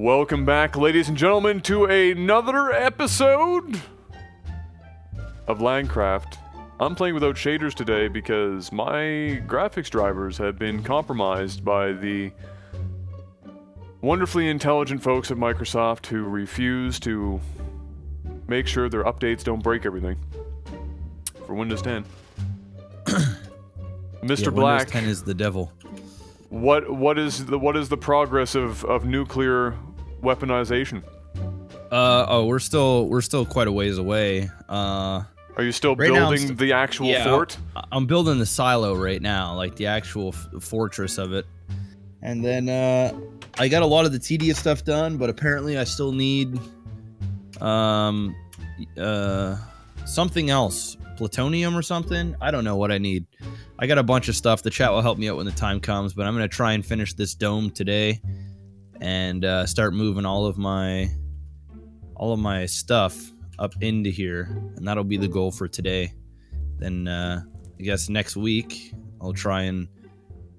Welcome back, ladies and gentlemen, to another episode of LAGCraft. I'm playing without shaders today because my graphics drivers have been compromised by the wonderfully intelligent folks at Microsoft who refuse to make sure their updates don't break everything for Windows 10. Mr. Black, Windows 10 is the devil. what is the progress of nuclear weaponization? We're still quite a ways away. Are you still right now building the actual fort? I'm building the silo right now, like the actual fortress of it. And then I got a lot of the tedious stuff done, but apparently I still need something else, plutonium or something. I don't know what I need. I got a bunch of stuff. The chat will help me out when the time comes, but I'm gonna try and finish this dome today and start moving all of my stuff up into here, and that'll be the goal for today. Then I guess next week I'll try and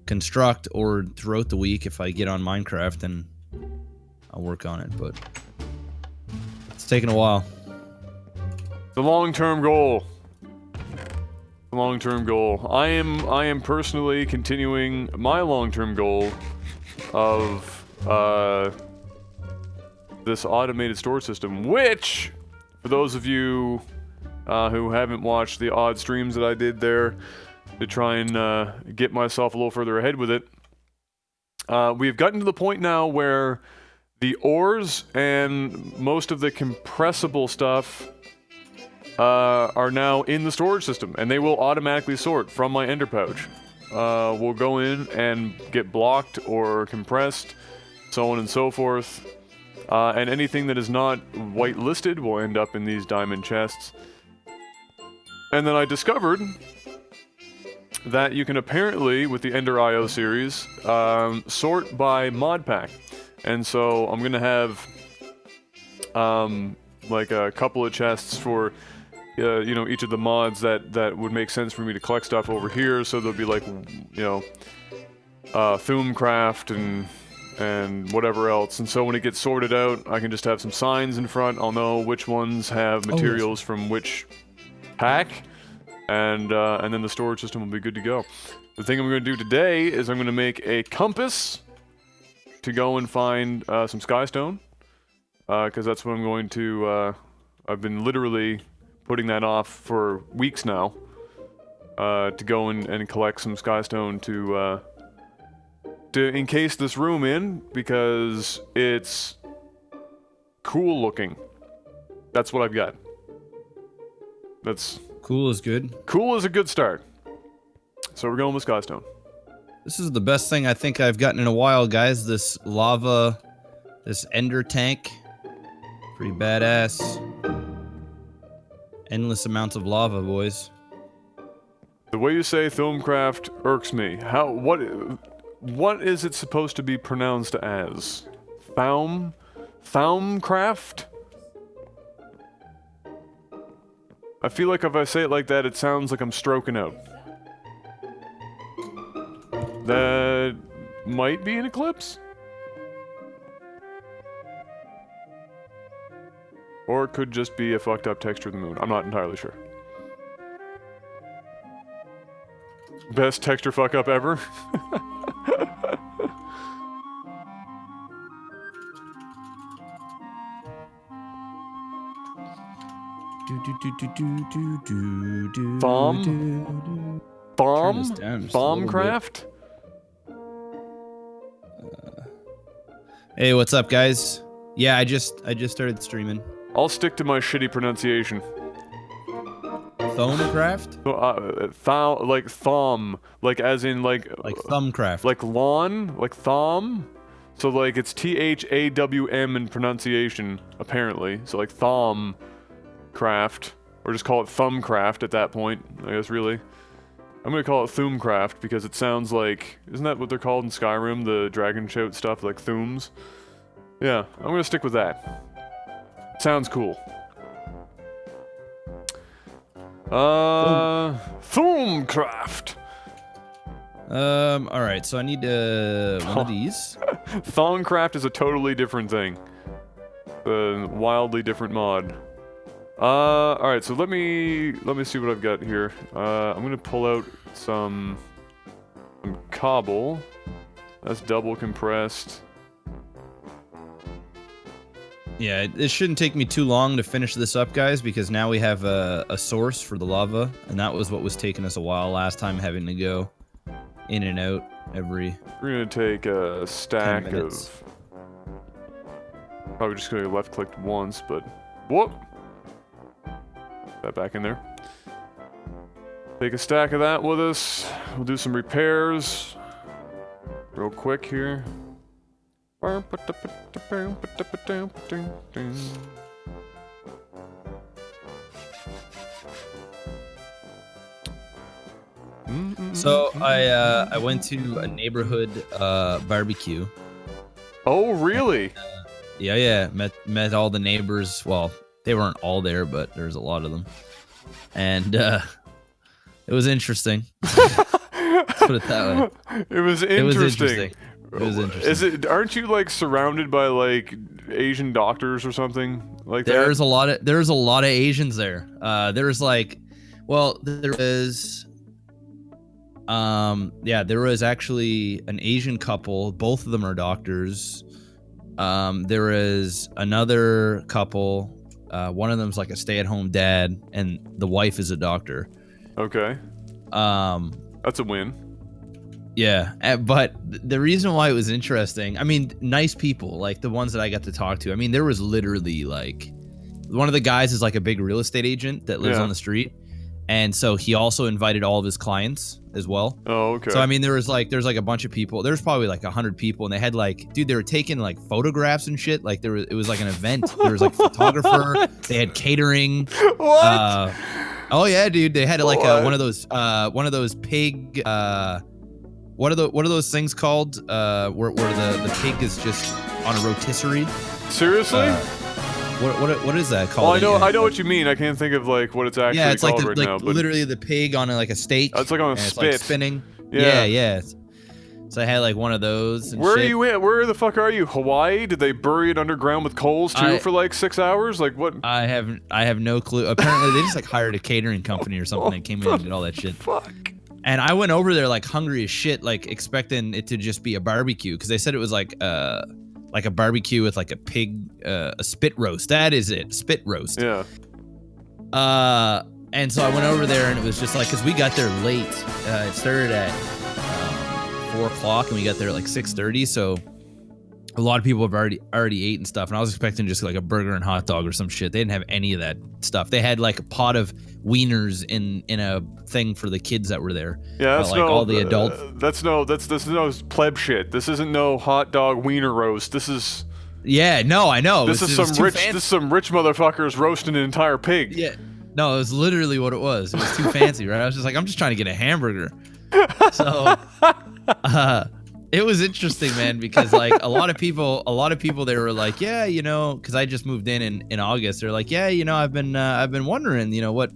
construct, or throughout the week if I get on Minecraft, and I'll work on it, but it's taking a while. The long-term goal. Long-term goal. I am personally continuing my long-term goal of this automated storage system, which, for those of you who haven't watched the odd streams that I did there to try and get myself a little further ahead with it, we've gotten to the point now where the ores and most of the compressible stuff are now in the storage system, and they will automatically sort from my ender pouch. We'll go in and get blocked or compressed, so on and so forth. And anything that is not whitelisted will end up in these diamond chests. And then I discovered that you can apparently, with the Ender IO series, sort by mod pack. And so I'm gonna have like a couple of chests for you know, each of the mods that would make sense for me to collect stuff over here. So there'll be like, you know, ThumCraft and whatever else. And so when it gets sorted out, I can just have some signs in front. I'll know which ones have materials from which pack, and then the storage system will be good to go. The thing I'm going to do today is I'm going to make a compass to go and find some skystone, because that's what I'm going to. I've been literally putting that off for weeks now, to go and collect some skystone to encase this room in, because it's cool looking. That's what I've got. That's Cool is good. Cool is a good start. So we're going with skystone. This is the best thing I think I've gotten in a while, guys. This lava, this ender tank. Pretty badass. Endless amounts of lava, boys. The way you say ThumCraft irks me. What is it supposed to be pronounced as? ThumCraft? I feel like if I say it like that, it sounds like I'm stroking out. That might be an eclipse? Or it could just be a fucked up texture of the moon. I'm not entirely sure. Best texture fuck up ever? Bombcraft? Hey, what's up, guys? Yeah, I just started streaming. I'll stick to my shitty pronunciation. ThumCraft? Like thumb, like as in like ThumbCraft. like lawn, like thumb. So like it's THAWM in pronunciation, apparently. So like ThumCraft, or just call it ThumbCraft at that point, I guess, really. I'm gonna call it ThumCraft because it sounds like, isn't that what they're called in Skyrim, the dragon shout stuff, like Thums? Yeah, I'm gonna stick with that. Sounds cool. ThumCraft. Alright, so I need one of these. Thongcraft is a totally different thing. A wildly different mod. Alright, so let me see what I've got here. I'm gonna pull out some cobble. That's double compressed. Yeah, it shouldn't take me too long to finish this up, guys, because now we have a source for the lava, and that was what was taking us a while last time, having to go in and out every. We're gonna take a stack 10 minutes. of. Probably just gonna left click once, but whoop. That back in there. Take a stack of that with us. We'll do some repairs real quick here. So I went to a neighborhood barbecue. Oh really? Yeah, met all the neighbors. Well, they weren't all there, but there's a lot of them, and it was interesting. Let's put it that way. It was interesting. It was interesting. Aren't you like surrounded by like Asian doctors or something like that? There's a lot of Asians there. There's like, well, there was actually an Asian couple. Both of them are doctors. There is another couple. One of them's like a stay-at-home dad, and the wife is a doctor. Okay. That's a win. Yeah, but the reason why it was interesting, I mean, nice people, like the ones that I got to talk to. I mean, there was literally like, one of the guys is like a big real estate agent that lives on the street. And so he also invited all of his clients as well. Oh, okay. So, I mean, there's like a bunch of people. There's probably like 100 people, and they had like, dude, they were taking like photographs and shit. Like it was like an event. There was like a photographer. They had catering. What? Oh yeah, dude. They had like one of those pig. What are those things called? Where the pig is just on a rotisserie. Seriously? What is that called? Well, I know what you mean. I can't think of like what it's actually it's called like right now. But literally the pig on like a steak. it's like on a and spit. It's like spinning. Yeah. Yeah. So I had like one of those. And Where shit. are you at? Where the fuck are you? Hawaii? Did they bury it underground with coals too for like 6 hours? Like what? I have no clue. Apparently they just like hired a catering company or something and came in and did all that shit. Fuck. And I went over there like hungry as shit, like expecting it to just be a barbecue, because they said it was like a barbecue with like a pig, a spit roast. That is it, spit roast. Yeah. And so I went over there, and it was just like, because we got there late. It started at 4 o'clock, and we got there at like 6:30. So a lot of people have already ate and stuff, and I was expecting just like a burger and hot dog or some shit. They didn't have any of that stuff. They had like a pot of wieners in a thing for the kids that were there. Yeah, that's like all the adult. That's no pleb shit. This isn't no hot dog wiener roast. This is. Yeah, no, I know. This is some rich motherfuckers roasting an entire pig. Yeah. No, it was literally what it was. It was too fancy, right? I was just like, I'm just trying to get a hamburger. So, it was interesting, man, because like a lot of people, they were like, yeah, you know, because I just moved in August. They're like, yeah, you know, I've been wondering, you know, what,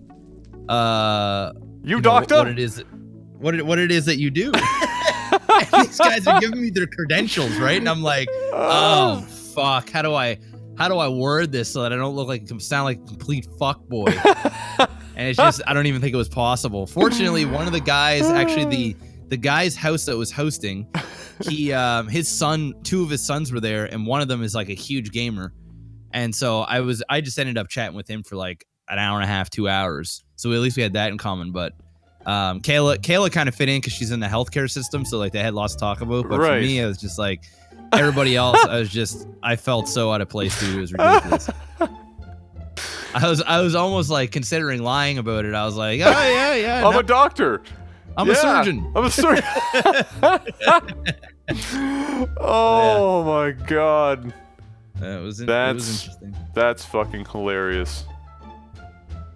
doctor, what it is that you do. And these guys are giving me their credentials, right? And I'm like, oh fuck, how do I word this so that I don't sound like a complete fuckboy? And it's just, I don't even think it was possible. Fortunately, one of the guys, actually the guy's house that was hosting, he his son, two of his sons were there, and one of them is like a huge gamer. And so I just ended up chatting with him for like an hour and a half, 2 hours. So at least we had that in common. But Kayla kind of fit in because she's in the healthcare system, so like they had lots to talk about. But for me, I was just like everybody else. I felt so out of place, dude. It was ridiculous. I was almost like considering lying about it. I was like, oh yeah. I'm a doctor. I'm a surgeon. I'm a surgeon. Oh my god. It was interesting. That's fucking hilarious.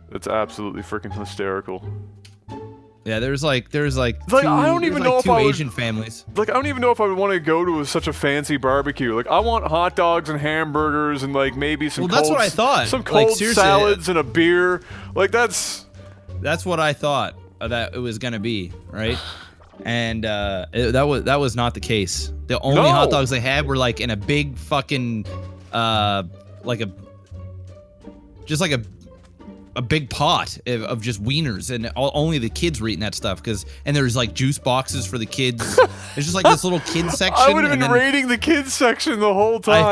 That's absolutely freaking hysterical. Yeah, there's like two, I don't even know if two Asian families. Like I don't even know if I would want to go to such a fancy barbecue. Like I want hot dogs and hamburgers and like maybe some. Well, that's what I thought. Some cold salads and a beer. Like that's what I thought that it was gonna be, right? And that was not the case. The only No. hot dogs they had were like in a big fucking like a big pot of just wieners, and only the kids were eating that stuff. And there's like juice boxes for the kids. There's just like this little kids section. I would have been raiding the kids section the whole time.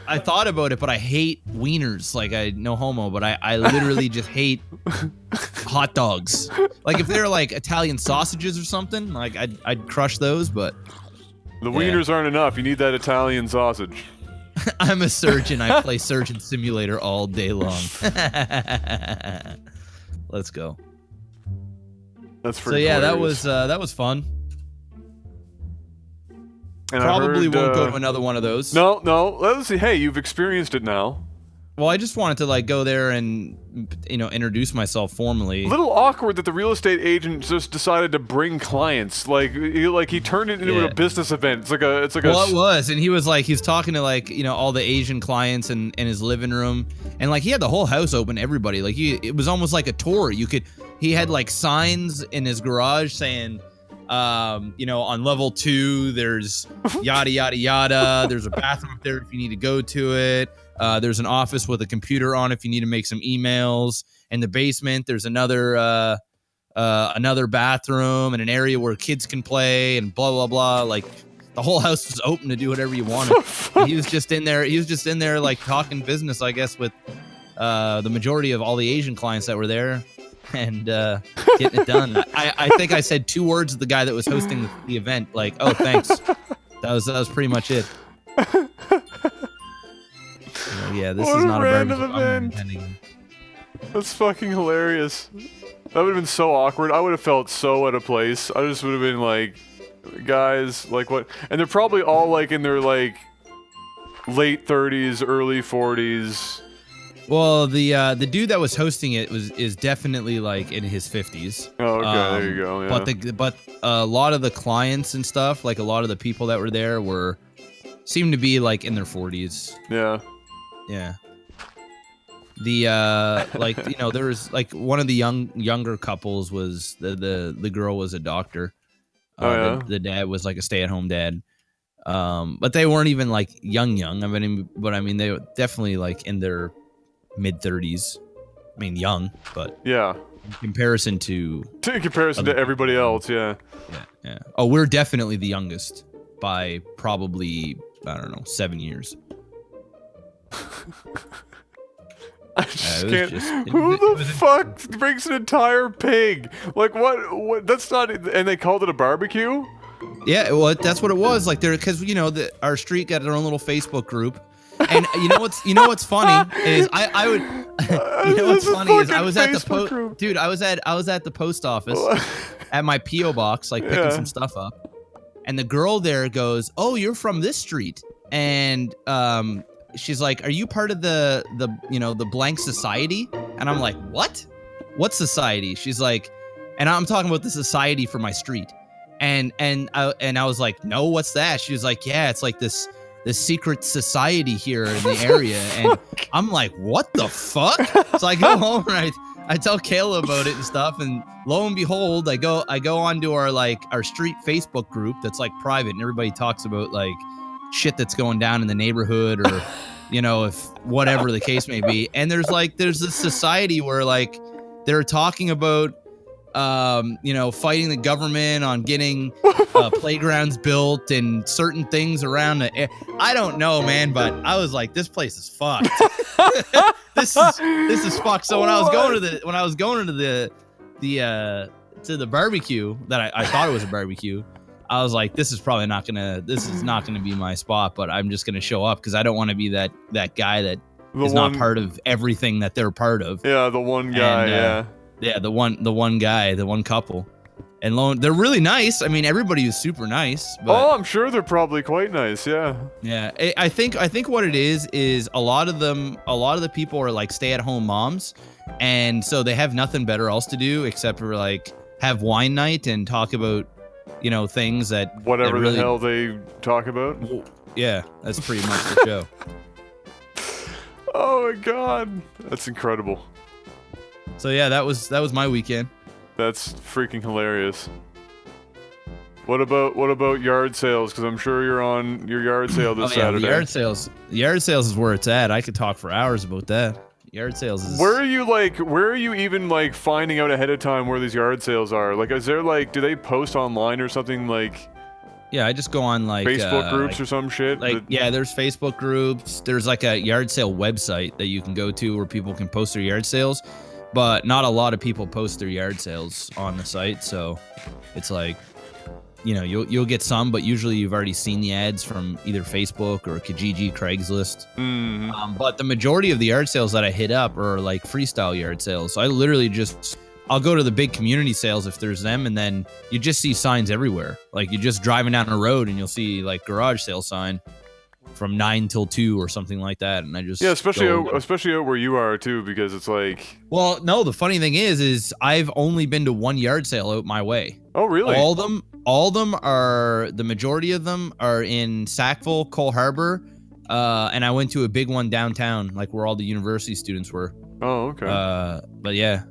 I thought about it, but I hate wieners. Like, no homo, but I literally just hate hot dogs. Like if they're like Italian sausages or something, like I'd crush those, but the wieners aren't enough. You need that Italian sausage. I'm a surgeon. I play Surgeon Simulator all day long. Let's go. That's so yeah, hilarious. that was fun. And probably won't go to another one of those. No. Let's see. Hey, you've experienced it now. Well, I just wanted to like go there and introduce myself formally. A little awkward that the real estate agent just decided to bring clients. Like he turned it into a business event. It's like a. Well, it was, and he was like he's talking to like all the Asian clients in his living room, and like he had the whole house open to everybody. Like it was almost like a tour. He had like signs in his garage saying, on level 2 there's yada yada yada. There's a bathroom up there if you need to go to it. There's an office with a computer on if you need to make some emails. In the basement, there's another bathroom and an area where kids can play and blah blah blah. Like the whole house was open to do whatever you wanted. He was just in there like talking business, I guess, with the majority of all the Asian clients that were there and getting it done. I think I said 2 words to the guy that was hosting the event, like, "Oh, thanks." That was pretty much it. Yeah, this is not a random event. That's fucking hilarious. That would have been so awkward. I would have felt so out of place. I just would have been like, guys, like what? And they're probably all like in their like late 30s, early 40s. Well, the dude that was hosting it is definitely like in his 50s. Oh, okay, there you go. Yeah. But a lot of the clients and stuff, like a lot of the people that were there seemed to be like in their 40s. Yeah. Yeah. The there was like one of the younger couples was the girl was a doctor. The dad was like a stay-at-home dad. But they weren't even like young. I mean they were definitely like in their mid-30s. I mean young, but yeah. In comparison to everybody else, yeah. Yeah. Oh, we're definitely the youngest by probably, I don't know, 7 years. I just can't. Who the fuck brings an entire pig? Like what? That's not. And they called it a barbecue. Yeah, well, that's what it was. Like because our street got their own little Facebook group, and you know what's funny is I would. What's funny is I was at the dude. I was at the post office at my PO box, like picking some stuff up, and the girl there goes, "Oh, you're from this street," and she's like, "Are you part of the blank society?" And I'm like, "What? What society?" She's like, and I'm talking about the society for my street. And I was like, "No, what's that?" She was like, "Yeah, it's like this secret society here in the area." And I'm like, "What the fuck?" So I go home and I tell Kayla about it and stuff, and lo and behold, I go onto our street Facebook group that's like private, and everybody talks about like shit that's going down in the neighborhood or if whatever the case may be. And there's this society where like they're talking about fighting the government on getting playgrounds built and certain things around the I don't know, man, but I was like, this place is fucked. this is fucked. So when I was going to the barbecue that I thought it was a barbecue, I was like, this is not gonna be my spot, but I'm just gonna show up because I don't want to be that guy that is not part of everything that they're part of. Yeah, the one guy. Yeah, the one guy, the one couple, and they're really nice. I mean, everybody was super nice. But, I'm sure they're probably quite nice. Yeah. Yeah, I think what it is a lot of the people are like stay-at-home moms, and so they have nothing better else to do except for like have wine night and talk about things that whatever the hell they talk about. Yeah, that's pretty much the show. Oh my god, that's incredible. So yeah, that was my weekend. That's freaking hilarious. What about yard sales? Because I'm sure you're on your yard sale this Saturday. The yard sales. The yard sales is where it's at. I could talk for hours about that. Yard sales is. Where are you even like finding out ahead of time where these yard sales are? Like, is there like, do they post online or something like? Yeah, I just go on like Facebook groups or some shit. Yeah, there's Facebook groups. There's like a yard sale website that you can go to where people can post their yard sales, but not a lot of people post their yard sales on the site. So it's like, you know, you'll get some, but usually you've already seen the ads from either Facebook or Kijiji, Craigslist. Mm-hmm. But the majority of the yard sales that I hit up are like freestyle yard sales. So I literally I'll go to the big community sales if there's them, and then you just see signs everywhere. Like you're just driving down a road and you'll see like garage sale sign from 9 till 2 or something like that. And I just especially out where you are too, because it's like. Well, no, the funny thing is I've only been to one yard sale out my way. Oh, really? All of them are, the majority of them are in Sackville, Cole Harbor, and I went to a big one downtown, like where all the university students were. Oh, okay. But yeah.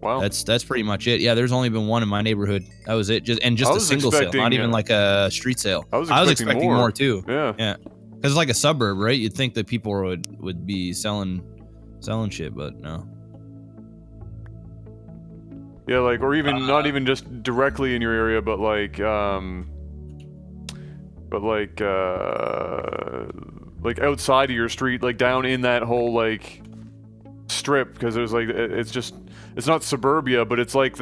Wow. That's pretty much it. Yeah, there's only been one in my neighborhood. That was it. Just a single sale, not even like a street sale. I was expecting more too. Yeah. Yeah. Because it's like a suburb, right? You'd think that people would be selling shit, but no. Yeah, like, or even not even just directly in your area, but like outside of your street, like down in that whole like strip, because there's like it's not suburbia, but it's like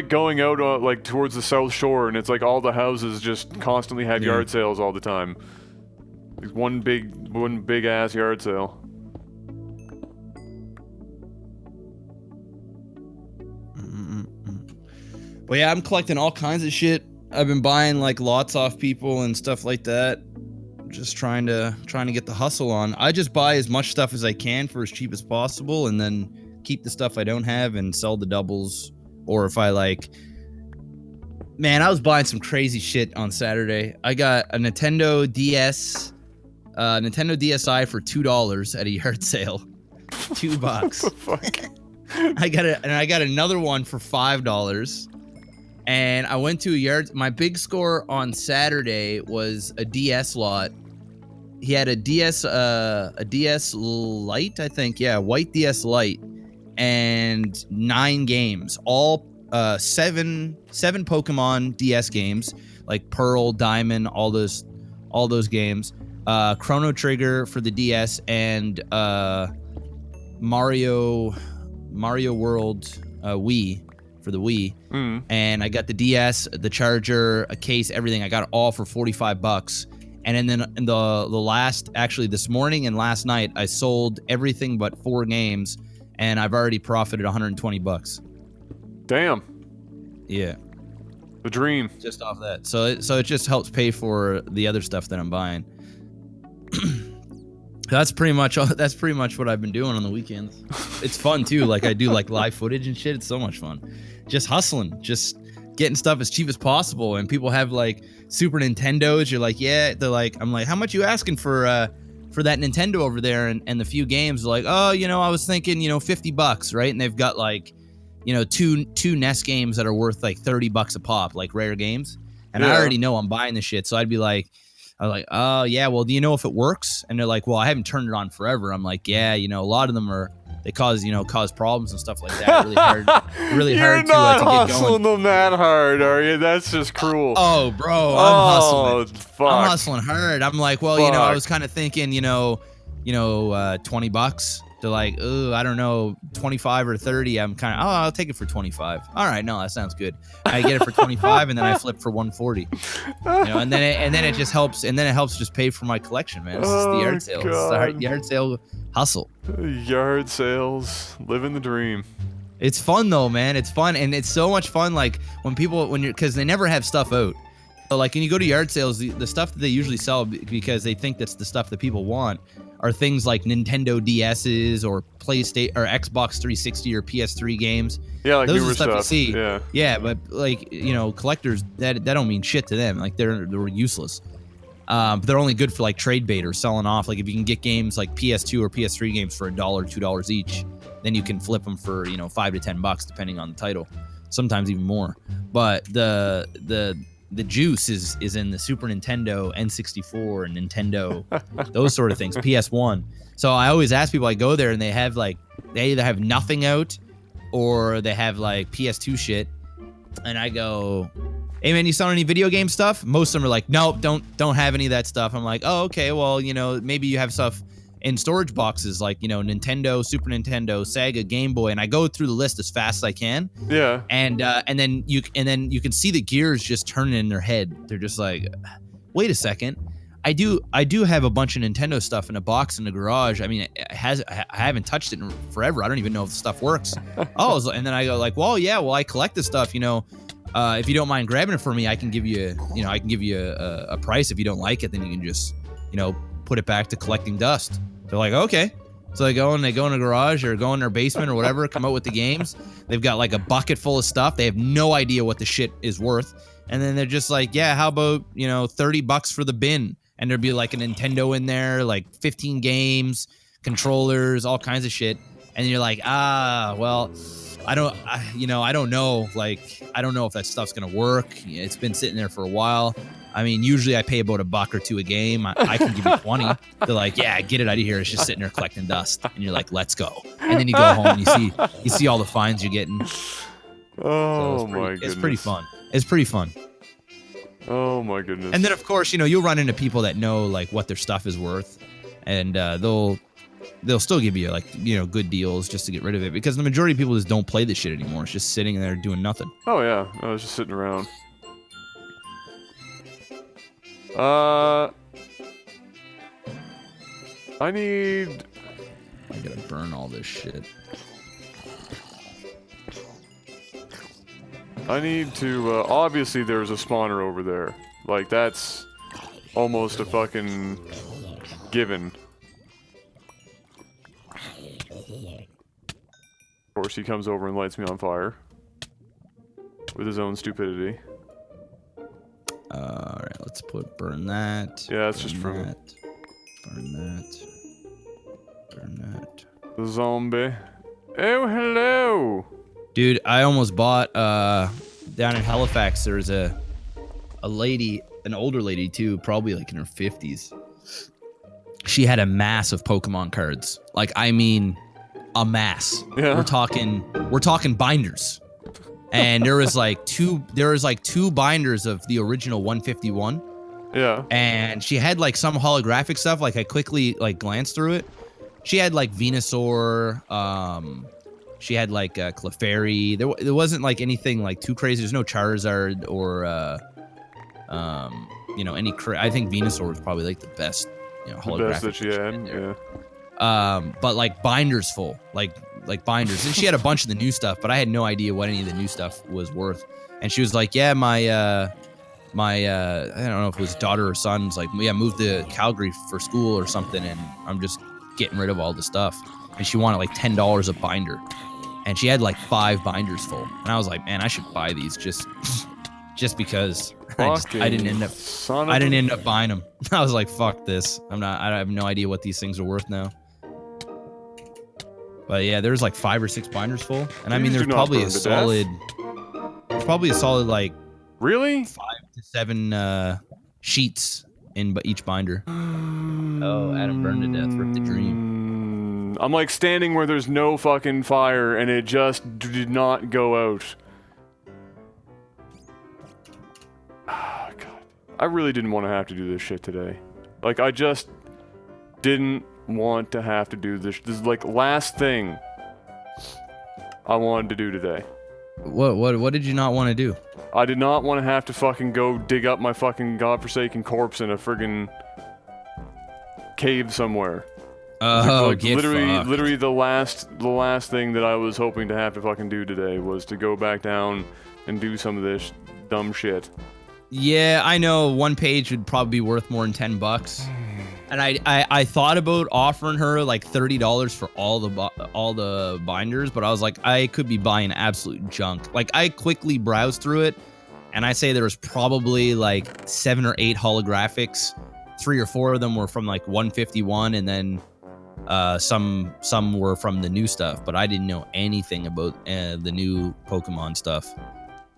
going out like towards the South Shore, and it's like all the houses just constantly have yard sales all the time. Like one big ass yard sale. Well, yeah, I'm collecting all kinds of shit. I've been buying like lots off people and stuff like that. Just trying to get the hustle on. I just buy as much stuff as I can for as cheap as possible, and then keep the stuff I don't have and sell the doubles. Or if I like, man, I was buying some crazy shit on Saturday. I got a Nintendo DSi for $2 at a yard sale. $2. Fuck. I got another one for $5. And I went to a yard. My big score on Saturday was a DS lot. He had a DS Lite, I think. Yeah, white DS Lite, and 9 games, all 7 Pokemon DS games, like Pearl, Diamond, all those games. Chrono Trigger for the DS, and Mario World Wii for the Wii. And I got the DS, the charger, a case, everything. I got it all for $45. And then in the last, actually this morning and last night, I sold everything but 4 games, and I've already profited $120. Damn. Yeah. The dream. Just off that. So it just helps pay for the other stuff that I'm buying. That's pretty much what I've been doing on the weekends. It's fun too. Like I do like live footage and shit. It's so much fun. Just hustling, just getting stuff as cheap as possible. And people have like Super Nintendos. You're like, yeah. They're like, I'm like, how much you asking for that Nintendo over there? And the few games are like, oh, I was thinking, $50, right? And they've got like, two NES games that are worth like $30 a pop, like rare games. And I already know I'm buying the shit. So I'd be like, oh yeah, well, do you know if it works? And they're like, well, I haven't turned it on forever. I'm like, yeah, a lot of them they cause problems and stuff like that. Really hard to get going. You're not hustling them that hard, are you? That's just cruel. Oh, bro, I'm hustling. Fuck. I'm hustling hard. I'm like, well, I was kind of thinking, $20. They're like, oh, I don't know, 25 or 30. I'm kind of, I'll take it for 25. All right, no, that sounds good. I get it for 25, and then I flip for 140. And then it just helps, and then it helps just pay for my collection, man. It's just the yard sale. It's the yard sale hustle. Yard sales, living the dream. It's fun though, man. It's fun, and it's so much fun. Like because they never have stuff out. So like when you go to yard sales, the stuff that they usually sell because they think that's the stuff that people want are things like Nintendo DS's or PlayStation or Xbox 360 or PS3 games. Yeah, like those newer are stuff you see. Yeah. Yeah, but like collectors, that don't mean shit to them. Like they're useless. But they're only good for like trade bait or selling off. Like if you can get games like PS2 or PS3 games for $1, $2 each, then you can flip them for $5 to $10 depending on the title. Sometimes even more. But the the juice is in the Super Nintendo, N64, and Nintendo, those sort of things, PS1. So I always ask people, I go there and they have like, they either have nothing out or they have like PS2 shit. And I go, hey man, you saw any video game stuff? Most of them are like, no, don't have any of that stuff. I'm like, oh, okay, well, you know, maybe you have stuff in storage boxes like, you know, Nintendo, Super Nintendo, Sega, Game Boy, and I go through the list as fast as I can. Yeah. And then you can see the gears just turning in their head. They're just like, wait a second. I do have a bunch of Nintendo stuff in a box in the garage. I mean, I haven't touched it in forever. I don't even know if the stuff works. And then I go like, well, yeah, well, I collect this stuff, you know. If you don't mind grabbing it for me, I can give you a price. If you don't like it, then you can just, you know, put it back to collecting dust. They're like, okay. So they go in the garage or go in their basement or whatever, come out with the games. They've got like a bucket full of stuff. They have no idea what the shit is worth. And then they're just like, yeah, how about, you know, $30 for the bin? And there'd be like a Nintendo in there, like 15 games, controllers, all kinds of shit. And you're like, well, I don't know. Like, I don't know if that stuff's going to work. It's been sitting there for a while. I mean, usually I pay about $1 or $2 a game. I can give you 20. They're like, yeah, get it out of here. It's just sitting there collecting dust. And you're like, let's go. And then you go home and you see all the fines you're getting. Oh, my goodness. It's pretty fun. It's pretty fun. Oh my goodness. And then of course, you know, you'll run into people that know like what their stuff is worth, and they'll still give you like, you know, good deals just to get rid of it, because the majority of people just don't play this shit anymore. It's just sitting there doing nothing. Oh yeah, I was just sitting around. I gotta burn all this shit. I need to, obviously there's a spawner over there. Like, that's almost a fucking given. Of course, he comes over and lights me on fire. With his own stupidity. Alright, let's burn that. Yeah, that's just from... Burn that. Burn that. The zombie. Oh, hello! Dude, I almost bought, down in Halifax, there was a lady, an older lady too, probably like in her 50s. She had a mass of Pokemon cards. Like, I mean, a mass. Yeah. We're talking binders. And there was like two binders of the original 151. Yeah. And she had like some holographic stuff. Like, I quickly like glanced through it. She had like Venusaur, she had like Clefairy. There wasn't like anything like too crazy. There's no Charizard or you know, I think Venusaur was probably like the best, you know, holographic. The best that she had, yeah. But like binders full, like binders. And she had a bunch of the new stuff, but I had no idea what any of the new stuff was worth. And she was like, yeah, my I don't know if it was daughter or son's like, yeah, moved to Calgary for school or something, and I'm just getting rid of all the stuff. And she wanted like $10 a binder. And she had like 5 binders full. And I was like, man, I should buy these just because I didn't end up buying them. I was like, fuck this. I have no idea what these things are worth now. But yeah, there's like 5 or 6 binders full. And I mean, there's probably a solid like really 5 to 7 sheets in each binder. Oh, Adam burned to death. Rip the dream. I'm like standing where there's no fucking fire and it just did not go out. Oh, God. I really didn't want to have to do this shit today. Like, I just didn't want to have to do this. This is like last thing I wanted to do today. What did you not want to do? I did not want to have to fucking go dig up my fucking godforsaken corpse in a friggin' cave somewhere. Oh, like, literally the last thing that I was hoping to have to fucking do today was to go back down and do some of this dumb shit. Yeah, I know one page would probably be worth more than $10. And I thought about offering her like $30 for all the binders, but I was like, I could be buying absolute junk. Like, I quickly browsed through it, and I say there was probably like 7 or 8 holographics. 3 or 4 of them were from like 151, and then some were from the new stuff. But I didn't know anything about the new Pokemon stuff.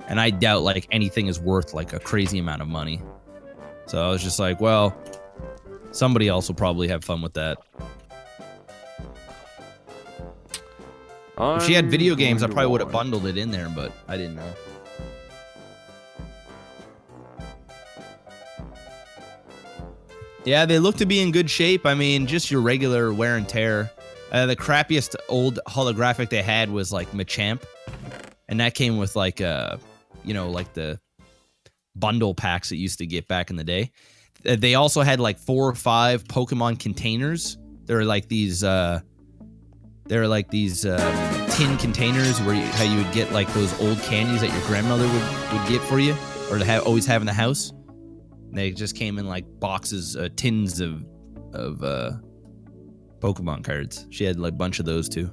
and I doubt like anything is worth like a crazy amount of money. So I was just like, well, somebody else will probably have fun with that. If she had video games, I probably would have bundled it in there, but I didn't know. Yeah, they look to be in good shape. I mean, just your regular wear and tear. The crappiest old holographic they had was like Machamp, and that came with like you know, like the bundle packs that used to get back in the day. They also had like 4 or 5 Pokemon containers. They're like these tin containers where how you would get like those old candies that your grandmother would get for you, or to always have in the house. And they just came in like boxes, tins of Pokemon cards. She had like a bunch of those too.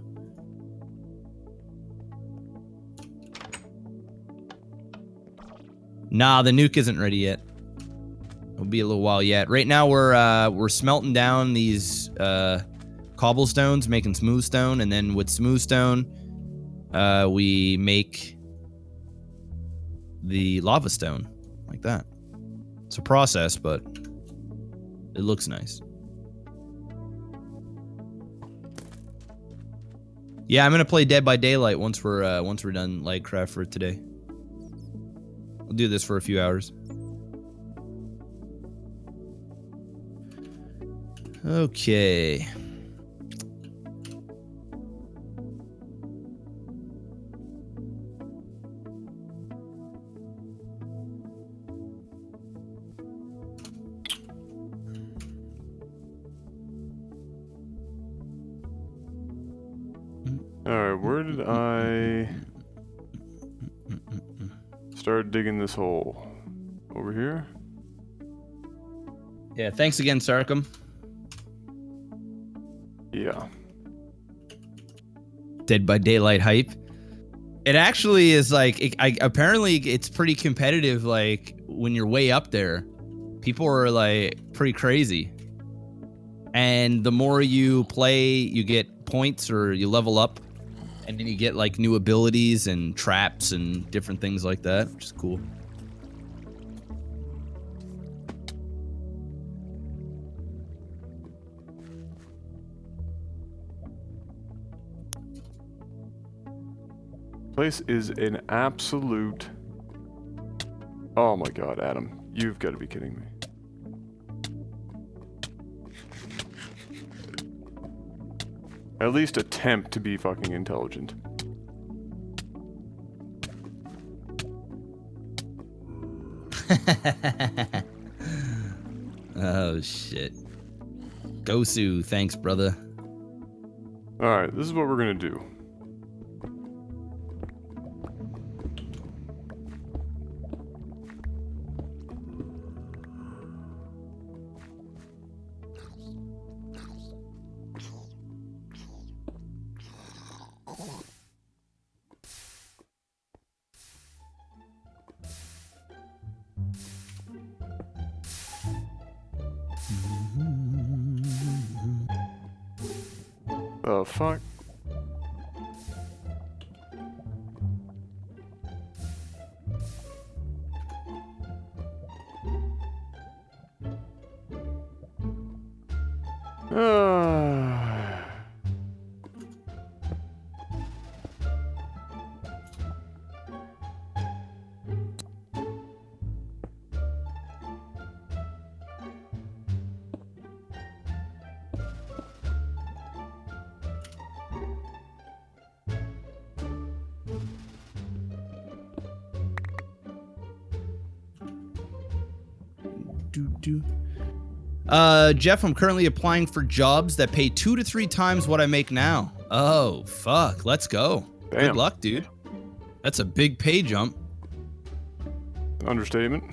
Nah, the nuke isn't ready yet. It'll be a little while yet. Right now we're smelting down these cobblestones, making smooth stone, and then with smooth stone, we make the lava stone like that. It's a process, but it looks nice. Yeah, I'm gonna play Dead by Daylight once we're done LAGCraft for today. I'll do this for a few hours. Okay. Alright, where did I start digging this hole? Over here? Yeah, thanks again, Sarkum. Yeah. Dead by Daylight hype. It actually is like, apparently it's pretty competitive. Like when you're way up there, people are like pretty crazy. And the more you play, you get points or you level up. And then you get like new abilities and traps and different things like that, which is cool. Place is an absolute... Oh my god, Adam. You've got to be kidding me. At least attempt to be fucking intelligent. Oh shit. Gosu, thanks brother. Alright, this is what we're gonna do. Oh, fuck. Jeff, I'm currently applying for jobs that pay 2 to 3 times what I make now. Oh, fuck. Let's go. Damn. Good luck, dude. That's a big pay jump. Understatement.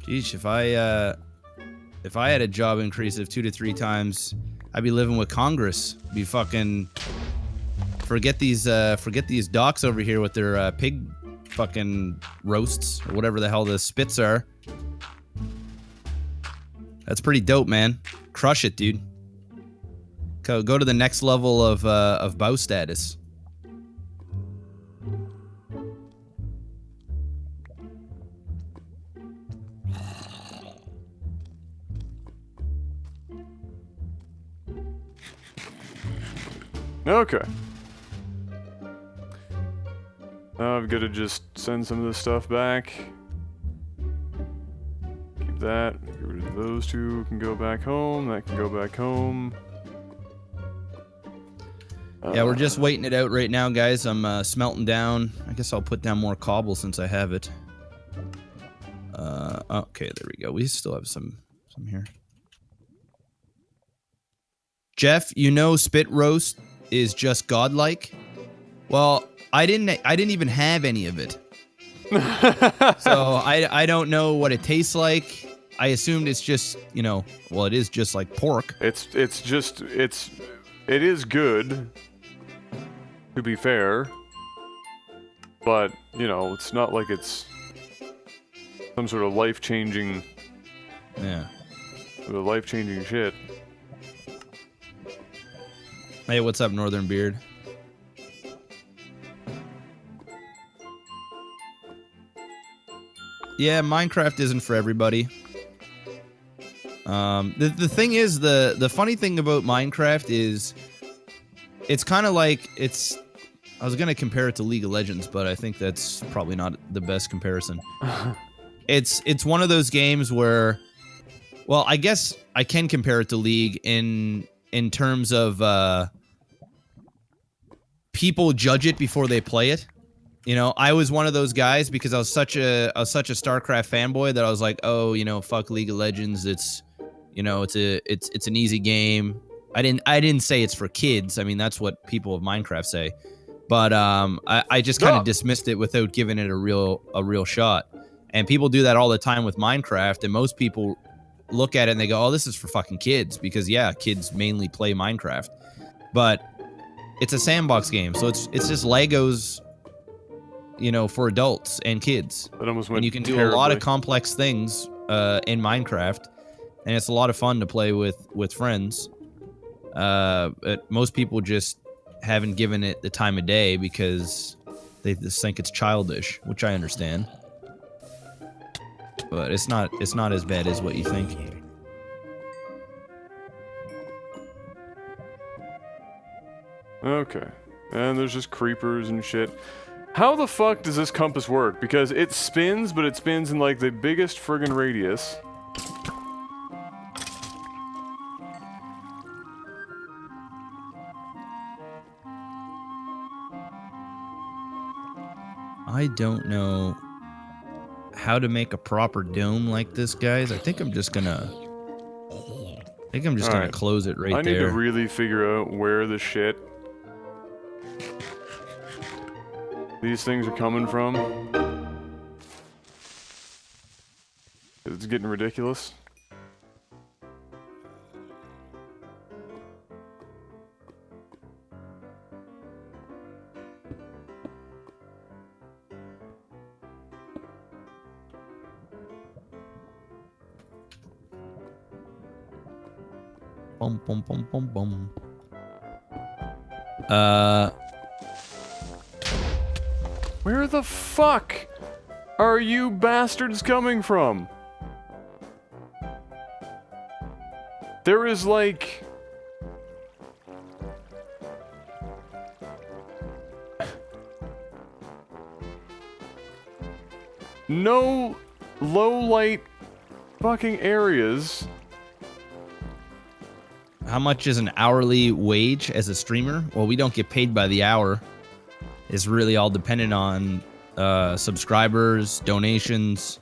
Geesh, if I had a job increase of 2 to 3 times, I'd be living with Congress. Be fucking forget these docks over here with their pig fucking roasts or whatever the hell the spits are. That's pretty dope, man. Crush it, dude. Go to the next level of bow status. Okay. Now I've got to just send some of this stuff back. Keep that. Get rid of those two. Can go back home. That can go back home. Yeah, we're just waiting it out right now, guys. I'm smelting down. I guess I'll put down more cobble since I have it. Okay, there we go. We still have some here. Jeff, you know spit roast is just godlike. Well, I didn't even have any of it. So I don't know what it tastes like. I assumed it's just, you know, well, it is just like pork. It is good, to be fair, but, you know, it's not like it's some sort of life-changing... Yeah. Life-changing shit. Hey, what's up, Northern Beard? Yeah, Minecraft isn't for everybody. The thing is, the funny thing about Minecraft is it's kind of like I was gonna compare it to League of Legends, but I think that's probably not the best comparison. It's one of those games where, well, I guess I can compare it to League in terms of people judge it before they play it. You know, I was one of those guys because I was such a StarCraft fanboy that I was like, oh, you know, fuck League of Legends. It's, you know, it's an easy game. I didn't say it's for kids. I mean, that's what people of Minecraft say. But I just kind of dismissed it without giving it a real shot. And people do that all the time with Minecraft, and most people look at it and they go, oh, this is for fucking kids, because yeah, kids mainly play Minecraft. But it's a sandbox game, so it's just Legos, you know, for adults and kids. And you can do a lot of complex things in Minecraft, and it's a lot of fun to play with friends. But most people just haven't given it the time of day because they just think it's childish, which I understand. But it's not as bad as what you think. Okay. And there's just creepers and shit. How the fuck does this compass work? Because it spins, but it spins in like the biggest friggin' radius. I don't know how to make a proper dome like this, guys. I think I'm just gonna close it right there. I need to really figure out where the shit these things are coming from. It's getting ridiculous. Bum, bum, bum, bum, bum. Where the fuck are you bastards coming from? There is like... no low light fucking areas. How much is an hourly wage as a streamer? Well, we don't get paid by the hour. It's really all dependent on subscribers, donations,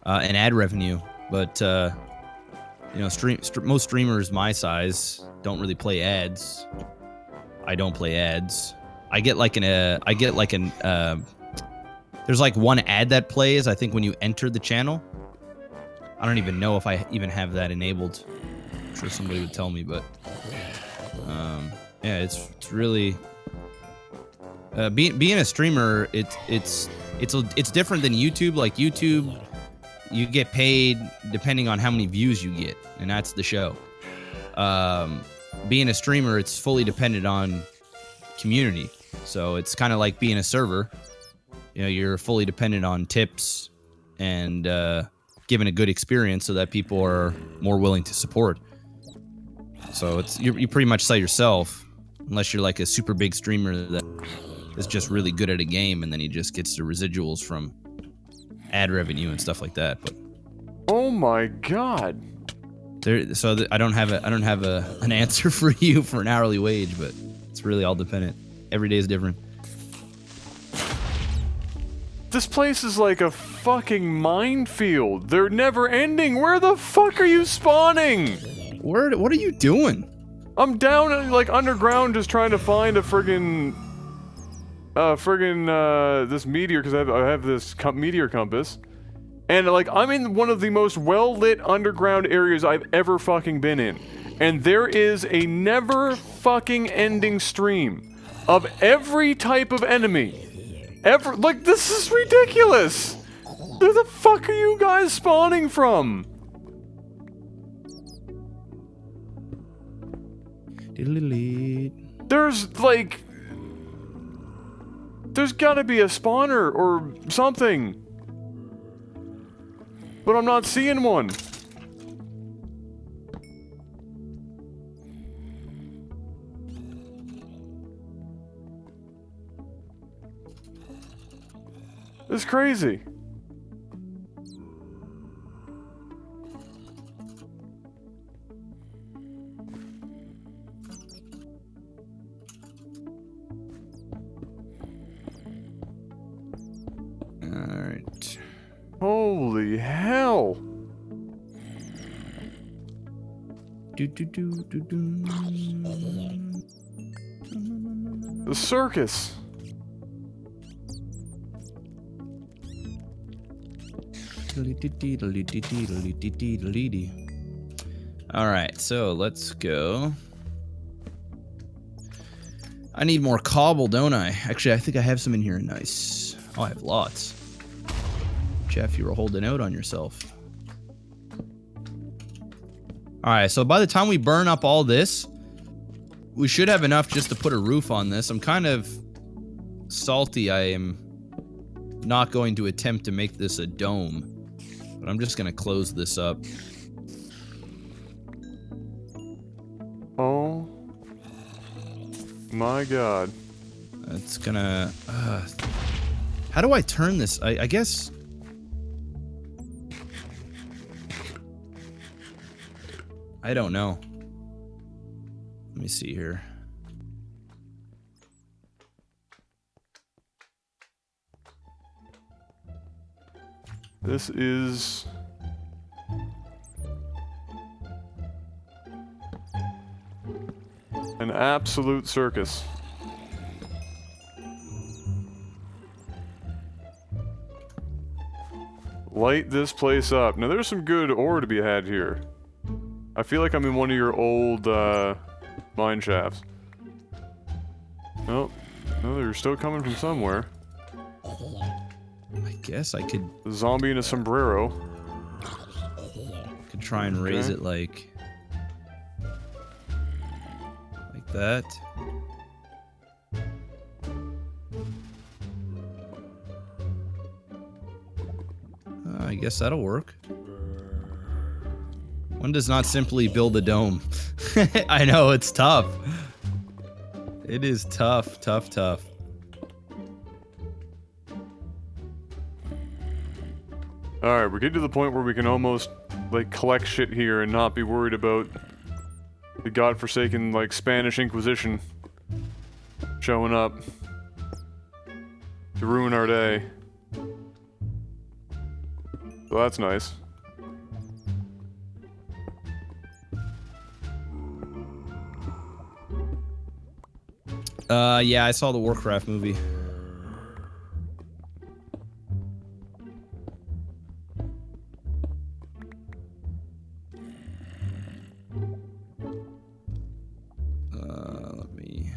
and ad revenue. But you know, most streamers my size don't really play ads. I don't play ads. I get like there's like one ad that plays, I think, when you enter the channel. I don't even know if I even have that enabled. I'm sure somebody would tell me, but yeah, it's really being a streamer. It's different than YouTube. Like YouTube, you get paid depending on how many views you get, and that's the show. Being a streamer, it's fully dependent on community. So it's kind of like being a server. You know, you're fully dependent on tips and giving a good experience so that people are more willing to support. So it's you pretty much sell yourself, unless you're like a super big streamer that is just really good at a game, and then he just gets the residuals from ad revenue and stuff like that. But oh my god. I don't have an answer for you for an hourly wage, but it's really all dependent. Every day is different. This place is like a fucking minefield. They're never ending. Where the fuck are you spawning? What are you doing? I'm down like underground just trying to find a friggin' this meteor, because I have this meteor compass. And like I'm in one of the most well-lit underground areas I've ever fucking been in. And there is a never fucking ending stream of every type of enemy. Like, this is ridiculous! Where the fuck are you guys spawning from? There's, like... There's gotta be a spawner or something. But I'm not seeing one. It's crazy. Alright. Holy hell. The circus. Alright, so let's go. I need more cobble, don't I? Actually, I think I have some in here. Nice. Oh, I have lots. Jeff, you were holding out on yourself. Alright, so by the time we burn up all this, we should have enough just to put a roof on this. I'm kind of salty I am not going to attempt to make this a dome. But I'm just gonna close this up. Oh my god. It's gonna... how do I turn this? I guess... I don't know. Let me see here. This is... an absolute circus. Light this place up. Now there's some good ore to be had here. I feel like I'm in one of your old, mine shafts. Nope. No, they're still coming from somewhere. I guess I could... A zombie in a sombrero. Could try and raise it like that. I guess that'll work. One does not simply build a dome. I know, it's tough. It is tough, tough, tough. Alright, we're getting to the point where we can almost, like, collect shit here and not be worried about the godforsaken, like, Spanish Inquisition showing up to ruin our day. So that's nice. Yeah, I saw the Warcraft movie. Let me...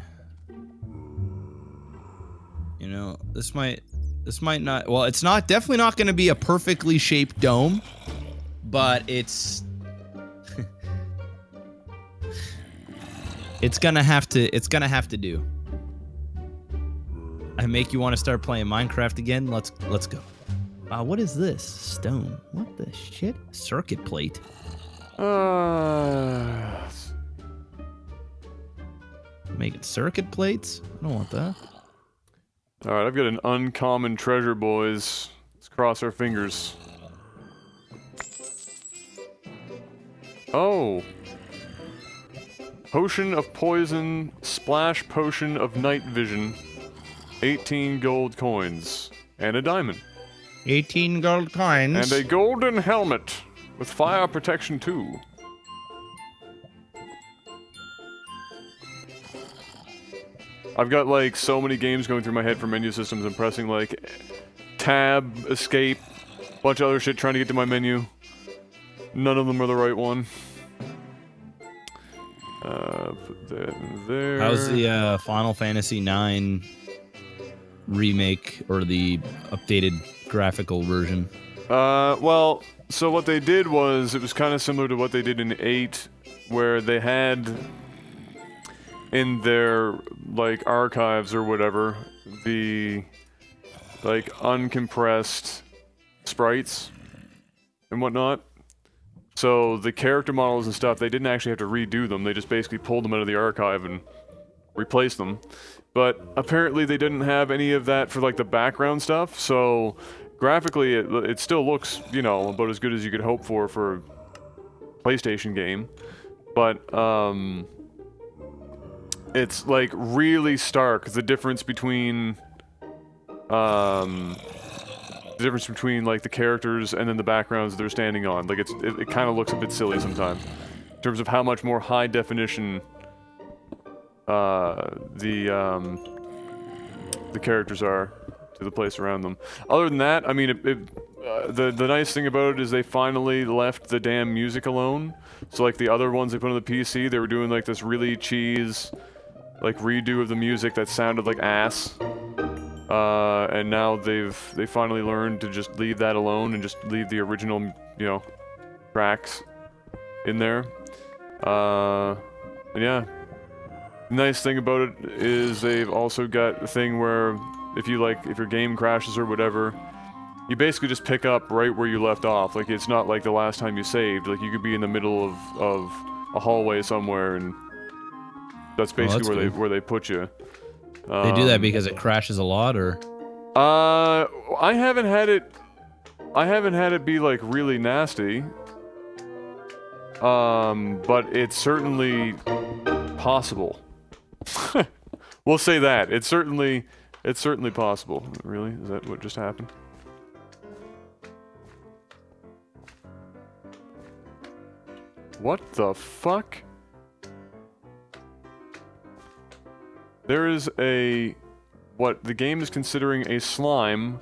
You know, this might... This might not. Well, it's not definitely not going to be a perfectly shaped dome, but it's it's gonna have to. It's gonna have to do. I make you want to start playing Minecraft again. Let's go. What is this? Stone. What the shit? Circuit plate. Making circuit plates? I don't want that. All right, I've got an uncommon treasure, boys. Let's cross our fingers. Oh. Potion of poison, splash potion of night vision, 18 gold coins, and a diamond. 18 gold coins. And a golden helmet with fire protection too. I've got like so many games going through my head for menu systems. I'm pressing like tab, escape, bunch of other shit trying to get to my menu. None of them are the right one. Put that in there. How's the Final Fantasy IX remake or the updated graphical version? Well, so what they did was, it was kind of similar to what they did in 8, where they had in their, like, archives or whatever, the, like, uncompressed sprites and whatnot. So the character models and stuff, they didn't actually have to redo them, they just basically pulled them out of the archive and replaced them. But apparently they didn't have any of that for, like, the background stuff, so graphically it still looks, you know, about as good as you could hope for a PlayStation game. But, it's, like, really stark, the difference between, like, the characters and then the backgrounds they're standing on. Like, it kind of looks a bit silly sometimes. In terms of how much more high definition, the characters are to the place around them. Other than that, I mean, the nice thing about it is they finally left the damn music alone. So, like, the other ones they put on the PC, they were doing, like, this really cheese, like, redo of the music that sounded like ass. And now they finally learned to just leave that alone and just leave the original, you know, tracks in there. And yeah. Nice thing about it is they've also got a thing where if your game crashes or whatever, you basically just pick up right where you left off. Like, it's not like the last time you saved. Like, you could be in the middle of a hallway somewhere, and that's basically where they put you. They do that because it crashes a lot, or? I haven't had it be, like, really nasty. But it's certainly possible. We'll say that. It's certainly possible. Really? Is that what just happened? What the fuck? There is what the game is considering a slime,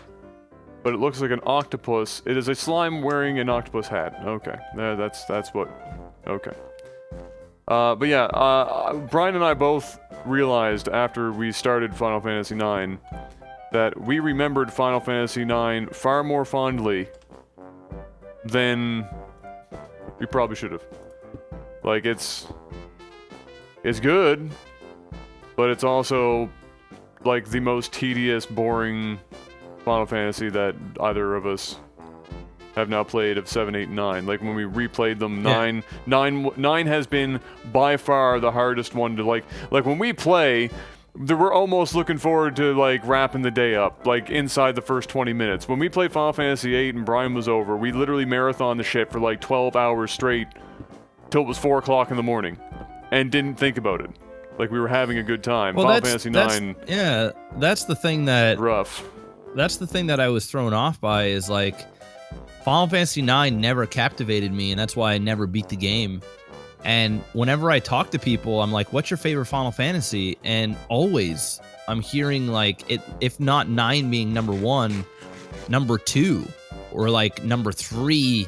but it looks like an octopus. It is a slime wearing an octopus hat. Okay, that's what. Okay. But yeah, Brian and I both realized after we started Final Fantasy IX that we remembered Final Fantasy IX far more fondly than we probably should have. Like, it's good, but it's also, like, the most tedious, boring Final Fantasy that either of us have now played of 7, 8, and 9. Like, when we replayed them, Yeah. 9 has been by far the hardest one to, like when we play, we're almost looking forward to, like, wrapping the day up, like, inside the first 20 minutes. When we played Final Fantasy 8 and Brian was over, we literally marathoned the shit for, like, 12 hours straight till it was 4 o'clock in the morning, and didn't think about it. Like, we were having a good time. Well, Final Fantasy 9, yeah, that's the thing that rough. That's the thing that I was thrown off by, is like Final Fantasy IX never captivated me, and that's why I never beat the game. And whenever I talk to people, I'm like, what's your favorite Final Fantasy? And always I'm hearing, like, it, if not 9 being number 1, number 2, or like number 3,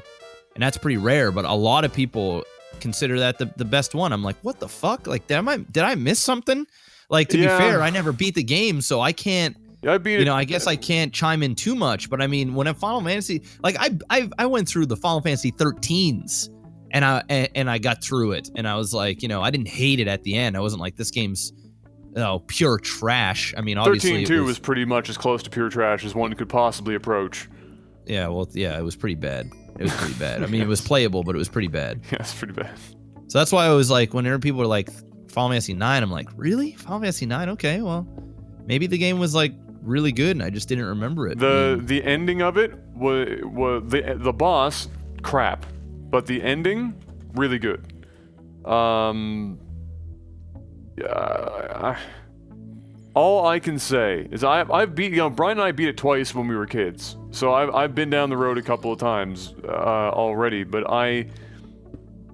and that's pretty rare, but a lot of people consider that the best one. I'm like, what the fuck? Like, did I miss something? Like, to be fair, I never beat the game, so I can't Yeah, I beat it. You know, I guess I can't chime in too much, but I mean, when a Final Fantasy, like I went through the Final Fantasy 13s, and I got through it, and I was like, you know, I didn't hate it at the end. I wasn't like, this game's pure trash. I mean, obviously 13-2 was pretty much as close to pure trash as one could possibly approach. Yeah, well, yeah, it was pretty bad. It was pretty bad. I mean, it was playable, but it was pretty bad. Yeah, it's pretty bad. So that's why I was like, whenever people were like, Final Fantasy 9, I'm like, really? Final Fantasy 9? Okay, well, maybe the game was like really good and I just didn't remember it. The ending of it was the boss crap, but the ending really good. All I can say is I've beat, you know, Brian and I beat it twice when we were kids, so I've been down the road a couple of times already, but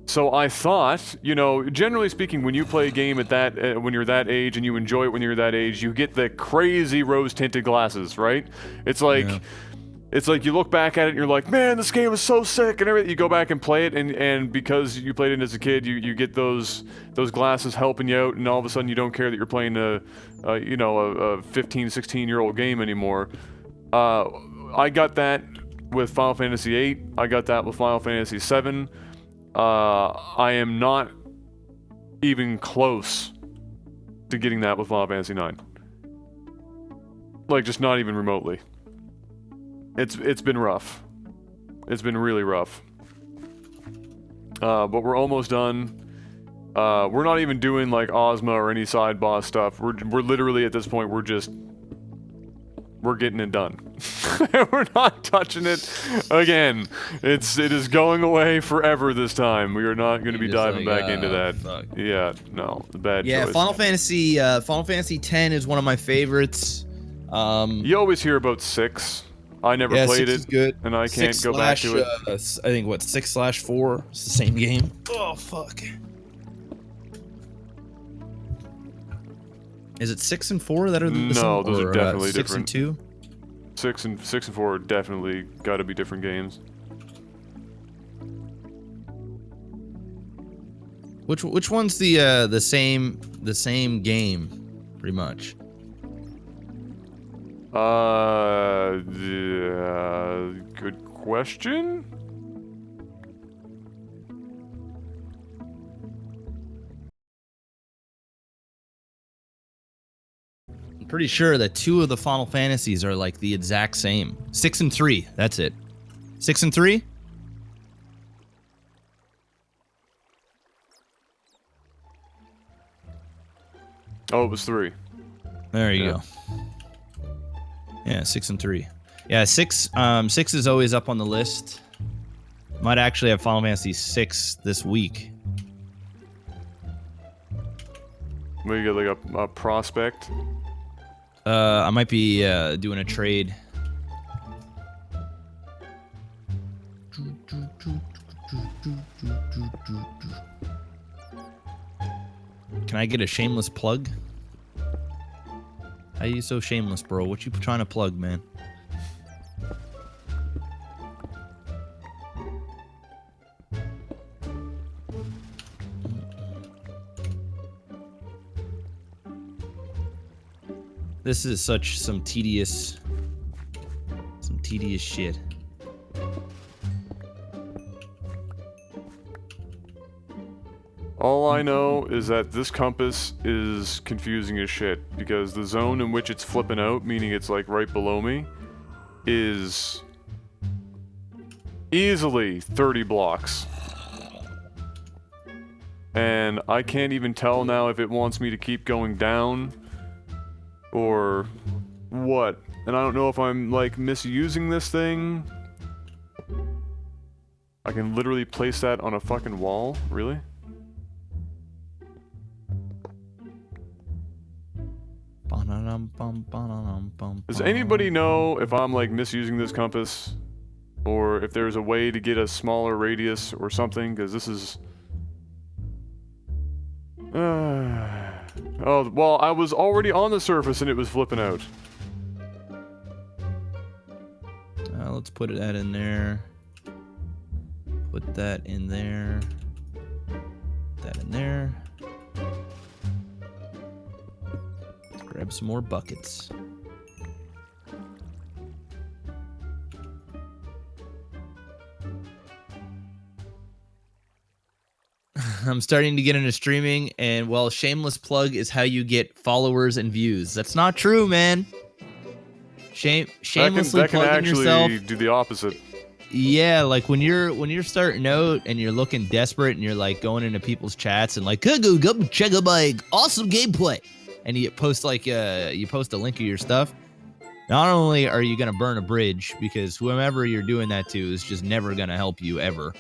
So I thought, you know, generally speaking, when you play a game at that, when you're that age and you enjoy it when you're that age, you get the crazy rose-tinted glasses, right? It's like, it's like you look back at it and you're like, man, this game is so sick and everything. You go back and play it, and because you played it as a kid, you get those glasses helping you out, and all of a sudden you don't care that you're playing a 15, 16-year-old game anymore. I got that with Final Fantasy VIII. I got that with Final Fantasy VII. I am not even close to getting that with Final Fantasy IX. Like, just not even remotely. It's been rough. It's been really rough. But we're almost done. We're not even doing like Ozma or any side boss stuff. We're literally at this point, we're getting it done. We're not touching it again. It is going away forever this time. We are not going to be diving back into that. Fuck. Yeah, no, bad choice. Yeah, Final Fantasy X is one of my favorites. You always hear about 6. I never played 6 it, is good. and I can't go back to it. I think what 6/4. It's the same game. Oh fuck. Is it 6 and 4 that are the same? No, those are definitely 6 different. 6 and 2. 6 and 4 are definitely got to be different games. Which one's the same game, pretty much? Good question. I'm pretty sure that 2 of the Final Fantasies are like the exact same. 6 and 3, that's it. 6 and 3? Oh, it was 3. There you go. Yeah, 6 and 3. Yeah, 6 is always up on the list. Might actually have Final Fantasy 6 this week. We got like a prospect. I might be doing a trade. Can I get a shameless plug? How you so shameless, bro? What you trying to plug, man? This is some tedious shit. All I know is that this compass is confusing as shit, because the zone in which it's flipping out, meaning it's like right below me, is easily 30 blocks. And I can't even tell now if it wants me to keep going down or what. And I don't know if I'm like misusing this thing. I can literally place that on a fucking wall, really? Does anybody know if I'm like misusing this compass, or if there's a way to get a smaller radius or something? Because this is oh, well, I was already on the surface and it was flipping out. Let's put that in there. Put that in there. That in there. Grab some more buckets. I'm starting to get into streaming, and well, shameless plug is how you get followers and views. That's not true, man. Shamelessly that can plugging actually yourself. do the opposite. Yeah, like when you're starting out and you're looking desperate and you're like going into people's chats and like, go check out my awesome gameplay, and you post like you post a link of your stuff. Not only are you gonna burn a bridge because whomever you're doing that to is just never gonna help you ever,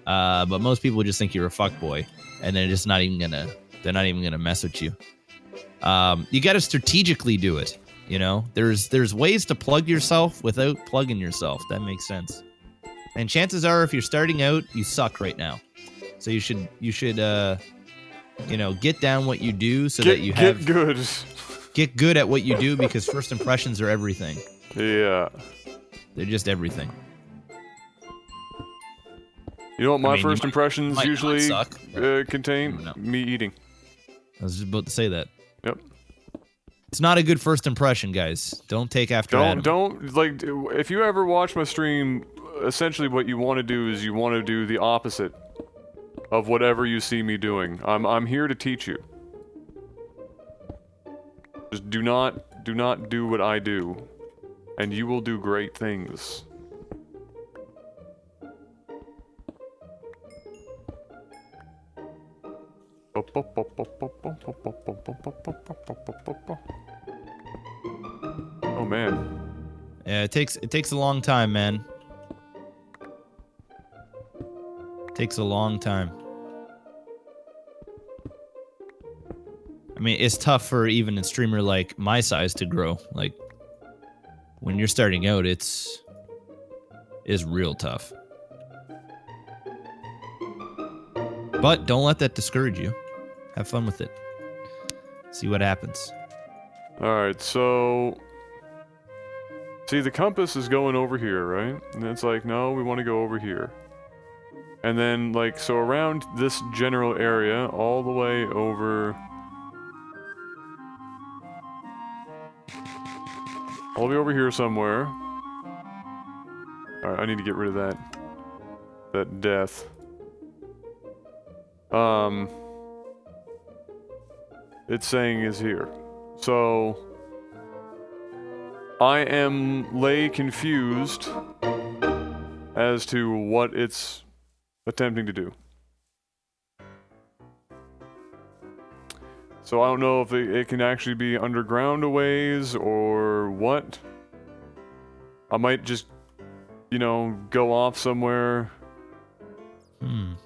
but most people just think you're a fuckboy, and they're just not even gonna mess with you. You got to strategically do it. You know, there's ways to plug yourself without plugging yourself. That makes sense. And chances are, if you're starting out, you suck right now. So you should you know, get down what you do so that you get good. Get good at what you do, because first impressions are everything. Yeah. They're just everything. You know what my first impressions might usually suck, contain? No. Me eating. I was just about to say that. Yep. It's not a good first impression, guys. Don't take after Adam. Don't, like, if you ever watch my stream, essentially what you want to do is you want to do the opposite of whatever you see me doing. I'm here to teach you. Just do not do what I do, and you will do great things. Oh man. Yeah, it takes a long time, man. Takes a long time. I mean, it's tough for even a streamer like my size to grow. Like, when you're starting out, it's real tough. But don't let that discourage you. Have fun with it. See what happens. Alright, so... See, the compass is going over here, right? And it's like, no, we want to go over here. And then, like, so around this general area, all the way over... all the way over here somewhere. Alright, I need to get rid of that. That death. It's saying is here. So... I am lay confused as to what it's attempting to do. So I don't know if it can actually be underground a ways or what. I might just, you know, go off somewhere.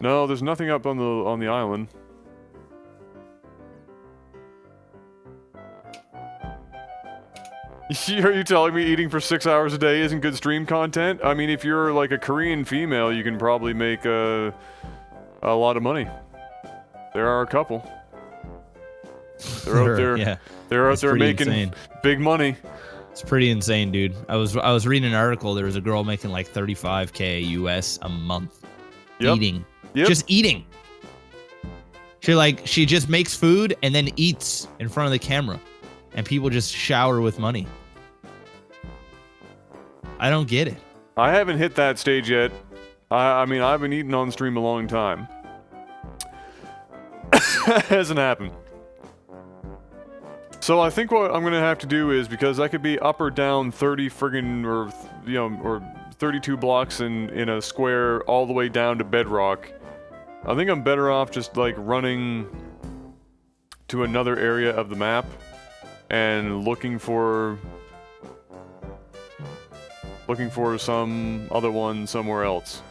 No, there's nothing up on the island. Are you telling me eating for 6 hours a day isn't good stream content? I mean, if you're like a Korean female, you can probably make a lot of money. There are a couple. They're out there. Yeah, they're out there making insane. Big money. It's pretty insane, dude. I was reading an article. There was a girl making like $35K US a month, eating, just eating. She just makes food and then eats in front of the camera, and people just shower with money. I don't get it. I haven't hit that stage yet. I mean, I've been eating on stream a long time. Hasn't happened. So I think what I'm gonna have to do is, because I could be up or down 30 friggin' or 32 blocks in a square all the way down to bedrock. I think I'm better off just like running to another area of the map and looking for some other one somewhere else.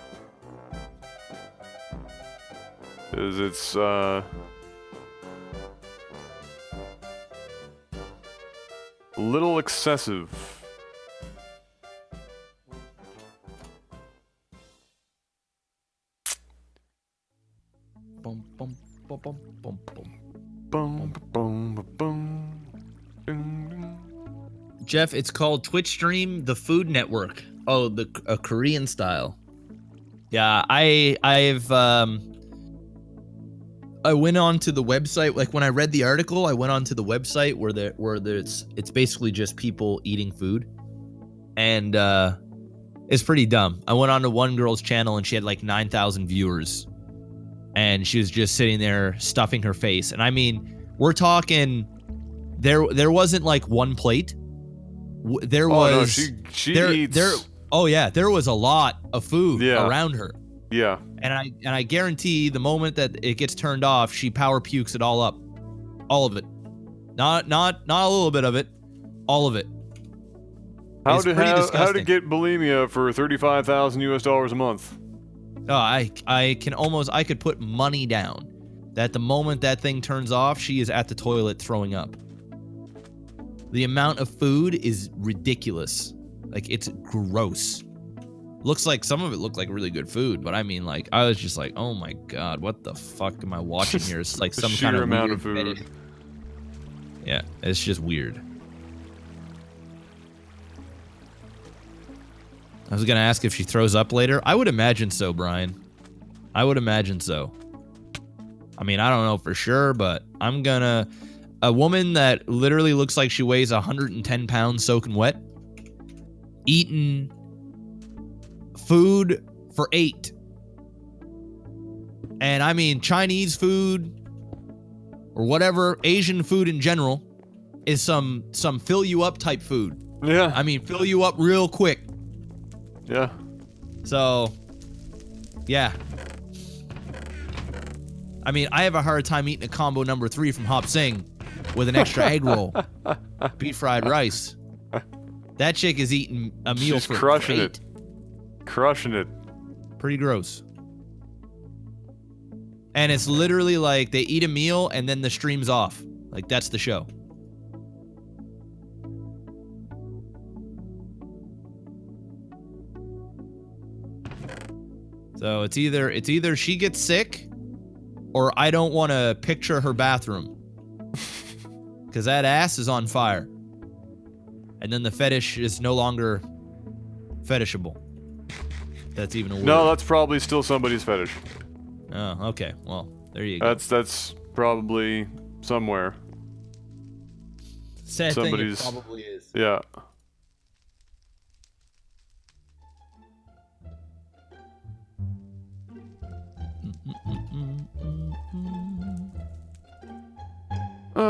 'Cause it's a little excessive. Bum, bum, bum, bum, bum, bum. Boom, boom, boom. Ding, ding. Jeff, it's called Twitch Stream the Food Network. Oh, a Korean style. Yeah, I went on to the website. Like, when I read the article, I went on to the website where it's basically just people eating food, and it's pretty dumb. I went on to one girl's channel and she had like 9,000 viewers, and she was just sitting there stuffing her face. And I mean, we're talking, there wasn't like one plate. There was. Oh, no, she eats. Oh yeah, there was a lot of food Yeah. around her. Yeah. And I guarantee the moment that it gets turned off, she power pukes it all up. All of it. Not a little bit of it. All of it. How It's to pretty disgusting. get bulimia for $35,000 a month? Oh, I could put money down that the moment that thing turns off, she is at the toilet throwing up. The amount of food is ridiculous. Like, it's gross. Looks like some of it looked like really good food, but I mean, like, I was just like, oh my god, what the fuck am I watching here? It's like The some sheer kind of amount weird of food. fetish. Yeah, it's just weird. I was gonna ask if she throws up later. I would imagine so, Brian. I would imagine so. I mean, I don't know for sure, but I'm gonna... A woman that literally looks like she weighs 110 pounds soaking wet, eating food for 8. And I mean, Chinese food or whatever, Asian food in general, is some fill you up type food. Yeah. I mean, fill you up real quick. Yeah. So, yeah. I mean, I have a hard time eating a combo number 3 from Hop Sing with an extra egg roll, beef fried rice. That chick is eating a meal She's for crushing 8. it. Crushing it. Pretty gross. And it's literally like they eat a meal and then the stream's off. Like, that's the show. So it's either she gets sick or I don't want to picture her bathroom. Because that ass is on fire. And then the fetish is no longer fetishable. That's even a word. No, that's probably still somebody's fetish. Oh, okay. Well, there you go. That's probably somewhere. Sad thing, it somebody's- probably is. Yeah.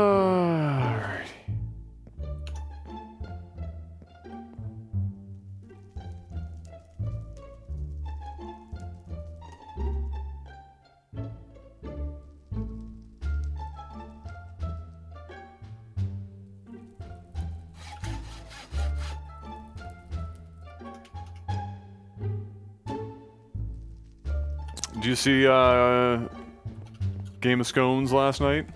Alrighty. Did you see Game of Scones last night?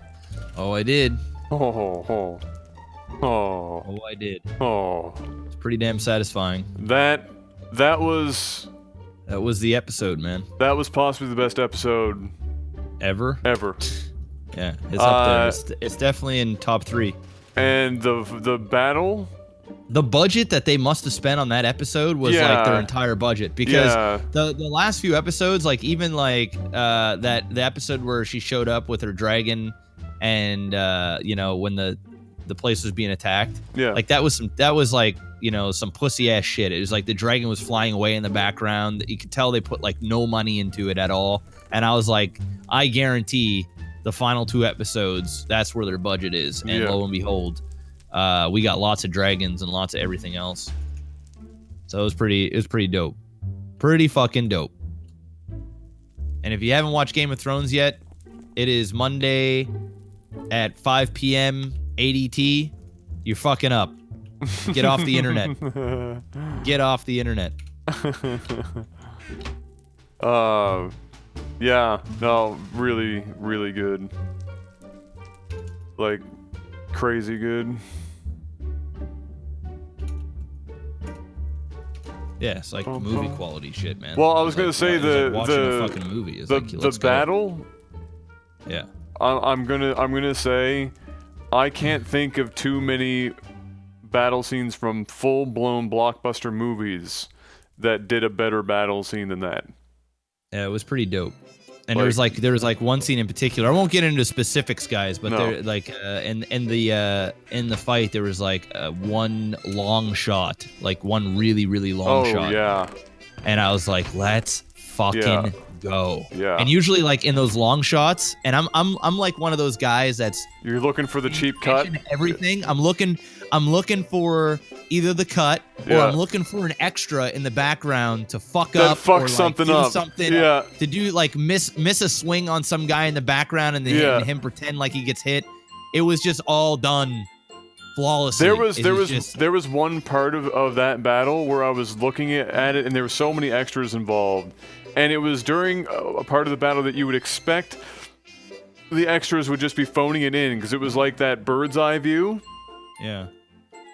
Oh, I did. Oh, Oh, I did. oh. It's pretty damn satisfying. That was That was the episode, man. possibly the best episode Ever? ever. Yeah, it's up there. It's definitely in top 3. And the battle. The budget that they must have spent on that episode was Yeah. like their entire budget, because Yeah. the last few episodes, like even like the episode where she showed up with her dragon, and you know, when the place was being attacked, Yeah. like that was like, you know, some pussy ass shit. It was like the dragon was flying away in the background. You could tell they put like no money into it at all. And I was like, I guarantee the final 2 episodes, that's where their budget is. And Yeah. lo and behold, we got lots of dragons and lots of everything else. So it was pretty dope. Pretty fucking dope. And if you haven't watched Game of Thrones yet, it is Monday at 5 p.m. ADT. You're fucking up. Get off the internet. Get off the internet. Yeah, no, really, really good. Like, crazy good. Yeah, it's like movie quality shit, man. Well, I was gonna Like, say it's like watching a fucking movie. It's like, the let's go. battle. Yeah. I'm gonna say, I can't think of too many battle scenes from full-blown blockbuster movies that did a better battle scene than that. Yeah, it was pretty dope. And there was like one scene in particular. I won't get into specifics, guys, but No. there like in the fight there was like one long shot, like one really long Oh shot. yeah, And I was like, let's fucking go. Yeah. And usually like in those long shots, and I'm like one of those guys that's You're looking for the cheap cut. Everything. I'm looking for either the cut or I'm looking for an extra in the background to fuck up fuck or something like, do up. something to do like miss a swing on some guy in the background and then him pretend like he gets hit. It was just all done flawlessly. There was one part of that battle where I was looking at it and there were so many extras involved, and it was during a part of the battle that you would expect the extras would just be phoning it in because it was like that bird's eye view. Yeah.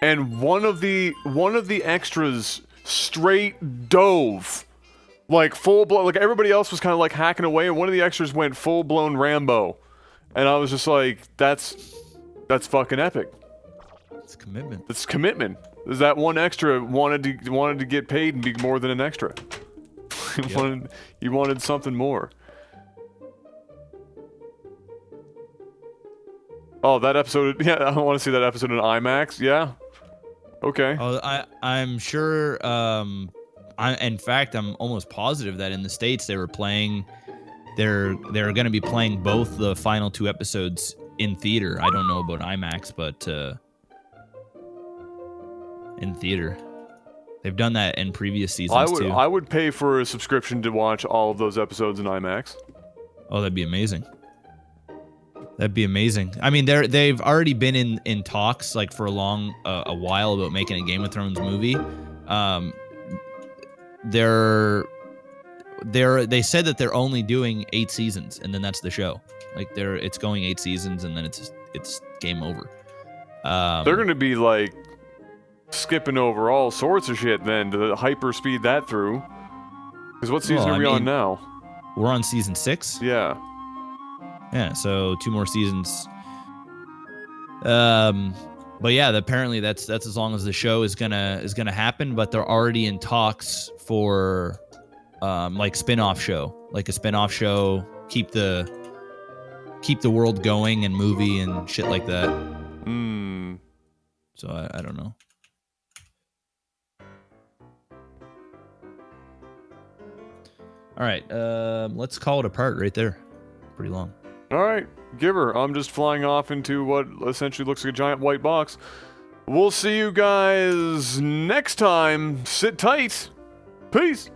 And one of the extras straight dove, like full blown. Like everybody else was kind of like hacking away, and one of the extras went full blown Rambo, and I was just like, that's fucking epic. It's commitment. It's commitment. Is that one extra wanted to get paid and be more than an extra? He wanted something more. Oh, that episode. Yeah, I want to see that episode in IMAX. Yeah. Okay. Oh, I'm sure. In fact, I'm almost positive that in the States they were playing. They're going to be playing both the final 2 episodes in theater. I don't know about IMAX, but in theater, they've done that in previous seasons too. I would pay for a subscription to watch all of those episodes in IMAX. Oh, that'd be amazing. That'd be amazing. I mean, they've already been in talks like for a while about making a Game of Thrones movie. They said that they're only doing 8 seasons and then that's the show. Like it's going 8 seasons and then it's game over. They're gonna be like skipping over all sorts of shit then to hyper speed that through. Because what season are we on now? We're on season 6. Yeah. Yeah, so 2 more seasons. But yeah, apparently that's as long as the show is gonna happen. But they're already in talks for like spin-off show, like a spin-off show, keep the world going and movie and shit like that. So I don't know. All right, let's call it a part right there. Pretty long. All right, Giver, I'm just flying off into what essentially looks like a giant white box. We'll see you guys next time. Sit tight. Peace.